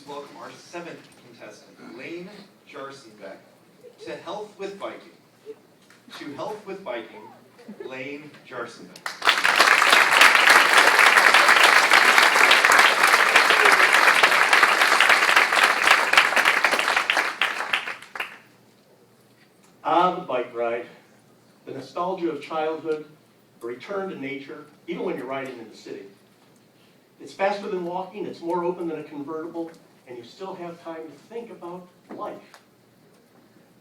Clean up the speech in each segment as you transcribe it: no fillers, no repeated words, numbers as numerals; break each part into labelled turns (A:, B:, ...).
A: please welcome our 7th contestant, Lane Jarsonbeck, to Health with Biking. To Health with Biking, Lane Jarsonbeck.
B: The bike ride, the nostalgia of childhood, a return to nature, even when you're riding in the city. It's faster than walking, it's more open than a convertible, and you still have time to think about life.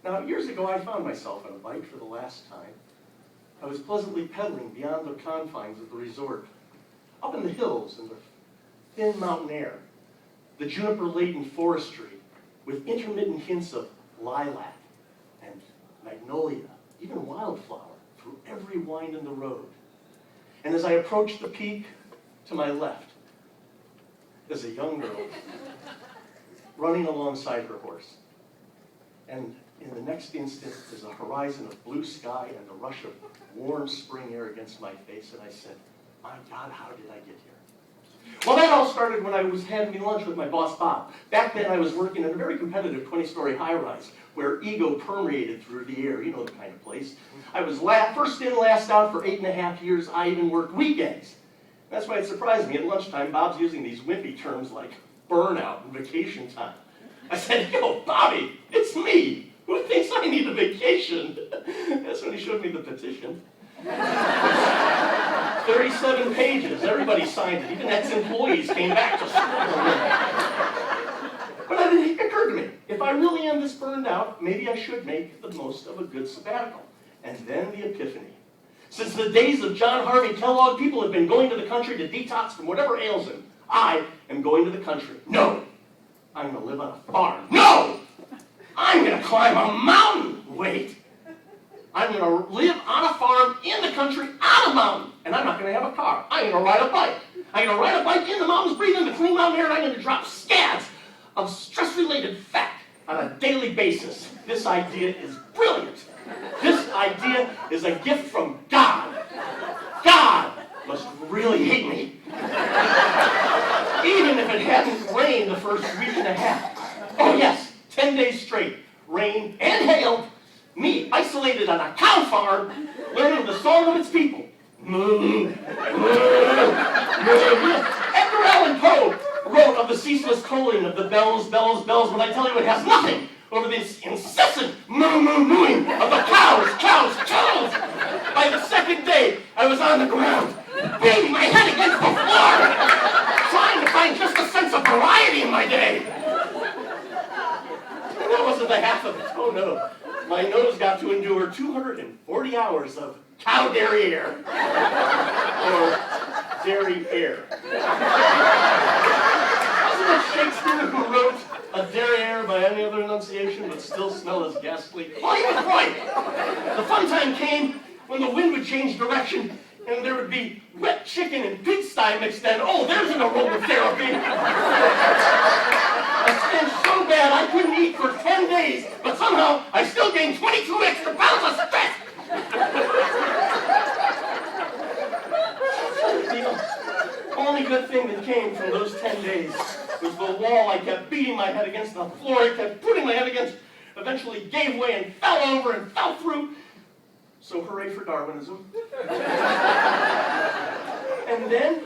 B: Now, years ago, I found myself on a bike for the last time. I was pleasantly pedaling beyond the confines of the resort, up in the hills and the thin mountain air, the juniper-laden forestry with intermittent hints of lilac and magnolia, even wildflower, through every wind in the road. And as I approached the peak, to my left is a young girl running alongside her horse. And in the next instant is a horizon of blue sky and the rush of warm spring air against my face, and I said, my God, how did I get here? Well, that all started when I was having lunch with my boss, Bob. Back then, I was working in a very competitive 20-story high-rise where ego permeated through the air. You know the kind of place. I was first in, last out for 8.5 years. I even worked weekends. That's why it surprised me. At lunchtime, Bob's using these wimpy terms like burnout and vacation time. I said, yo, Bobby, it's me. Who thinks I need a vacation? That's when he showed me the petition. 37 pages. Everybody signed it. Even ex-employees came back to But it occurred to me, if I really am this burned out, maybe I should make the most of a good sabbatical. And then the epiphany. Since the days of John Harvey Kellogg, people have been going to the country to detox from whatever ails them. I am going to the country. No! I'm going to live on a farm. No! I'm going to climb a mountain. Wait. I'm going to live on a farm in the country on a mountain. And I'm not going to have a car. I'm going to ride a bike. I'm going to ride a bike in the mountains, breathe in the clean mountain air, and I'm going to drop scads of stress-related fat on a daily basis. This idea is brilliant. This idea is a gift from God. God must really hate me. Even if it hadn't rained the first week and a half. Oh yes, 10 days straight, rain and hail, me isolated on a cow farm, learning the song of its people. Moo, moo, moo. Edgar Allan Poe wrote of the ceaseless tolling of the bells, bells, bells, when I tell you it has nothing over this incessant moo, moo, mooing of the cows, cows, cows. By the second day, I was on the ground, beating my head against the floor, trying to find just a sense of variety in my day. And that wasn't the half of it. Oh no. My nose got to endure 240 hours of cow derriere. Or derriere. Wasn't it Shakespeare who wrote a derriere by any other enunciation but still smell as ghastly? Well, he was right. The fun time came when the wind would change direction and there would be wet chicken and pigsty mixed in. Oh, there's an aromatherapy. I stench so bad I couldn't eat for 10 days, but somehow I still gained 22 extra pounds of stress. The only good thing that came from those 10 days was the wall I kept beating my head against, the floor I kept putting my head against, eventually gave way and fell over and fell through. So hooray for Darwinism. And then,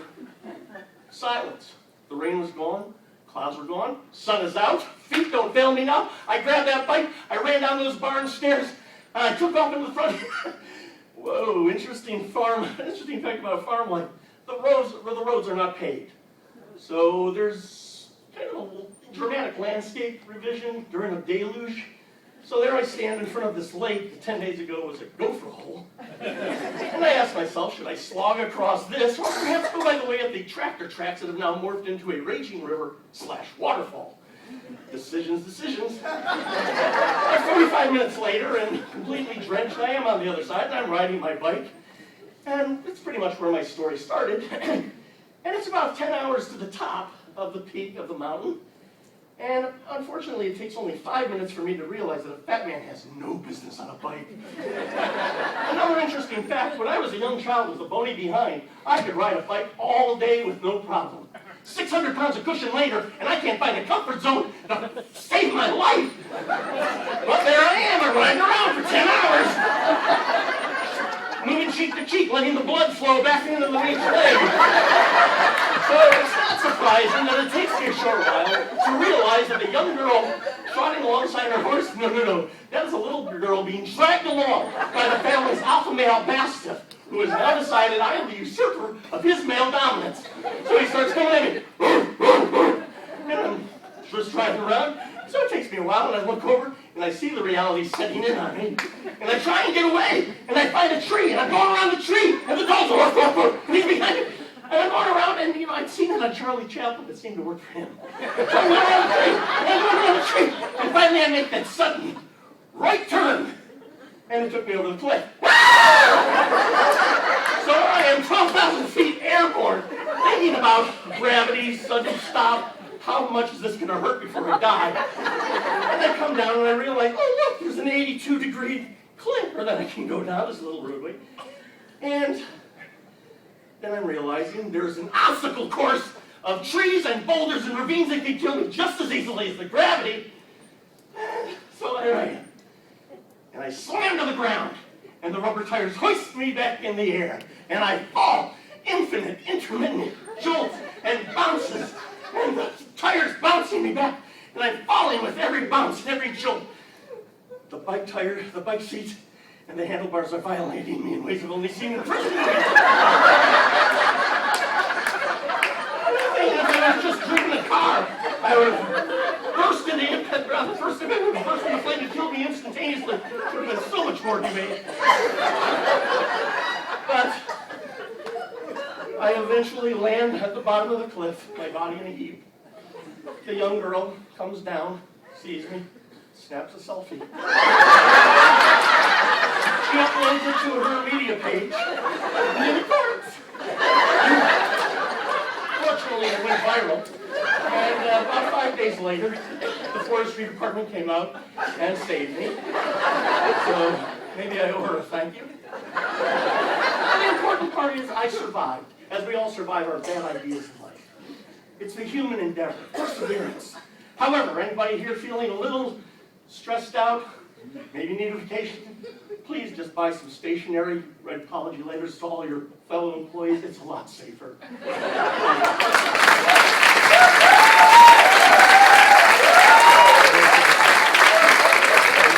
B: silence. The rain was gone, clouds were gone, sun is out, feet don't fail me now. I grabbed that bike, I ran down those barn stairs, and I took off into the front. Whoa, interesting fact about a farm life. The roads are not paved. So there's kind of a dramatic landscape revision during a deluge. So there I stand in front of this lake that 10 days ago was a gopher hole. And I asked myself, should I slog across this, or perhaps go by the way of the tractor tracks that have now morphed into a raging river / waterfall? Decisions. 45 minutes later, and completely drenched, I am on the other side, and I'm riding my bike. And it's pretty much where my story started. And it's about 10 hours to the top of the peak of the mountain. And unfortunately, it takes only 5 minutes for me to realize that a fat man has no business on a bike. Another interesting fact, when I was a young child with a bony behind, I could ride a bike all day with no problem. 600 pounds of cushion later, and I can't find a comfort zone to save my life. But there I am, I'm riding around for 10 hours. Moving cheek to cheek, letting the blood flow back into the weak leg. So it's not surprising that it takes me a short while to realize that the young girl trotting alongside her horse, no, that is a little girl being dragged along by the family's alpha male mastiff, who has now decided I am the usurper of his male dominance. So he starts coming at me, and I'm just driving around. So it takes me a while, and I look over, and I see the reality setting in on me. And I try and get away, and I find a tree, and I'm going around the tree, and the dog's and he's behind me. And I'm going around, and I'd seen it on Charlie Chaplin, it seemed to work for him. So I'm going around the tree, and I'm going around the tree, and finally I make that sudden right turn, and it took me over the cliff. So I am 12,000 feet airborne, thinking about gravity, sudden stop, how much is this going to hurt before I die? And I come down and I realize, oh look, there's an 82-degree cliff that I can go down this little roadway. And then I'm realizing there's an obstacle course of trees and boulders and ravines that can kill me just as easily as the gravity. And so there I am. And I slam to the ground, and the rubber tires hoist me back in the air, and I fall. Infinite, intermittent jolts and bounces, and the tires bouncing me back, and I'm falling with every bounce and every jolt. The bike tire, the bike seats, and the handlebars are violating me in ways I've only seen in prison. I was just driven a car. I would have burst in the impact ground. The first event would have burst in the flame and killed me instantaneously. It would have been so much more humane. But I eventually land at the bottom of the cliff, my body in a heap. The young girl comes down, sees me, snaps a selfie. She uploads it to her media page, and it records. Fortunately, it went viral, and about 5 days later, the forestry department came out and saved me. So maybe I owe her a thank you. And the important part is I survived, as we all survive our bad ideas in life. It's the human endeavor, perseverance. However, anybody here feeling a little stressed out, maybe need a vacation, please just buy some stationery, write apology letters to all your fellow employees. It's a lot safer.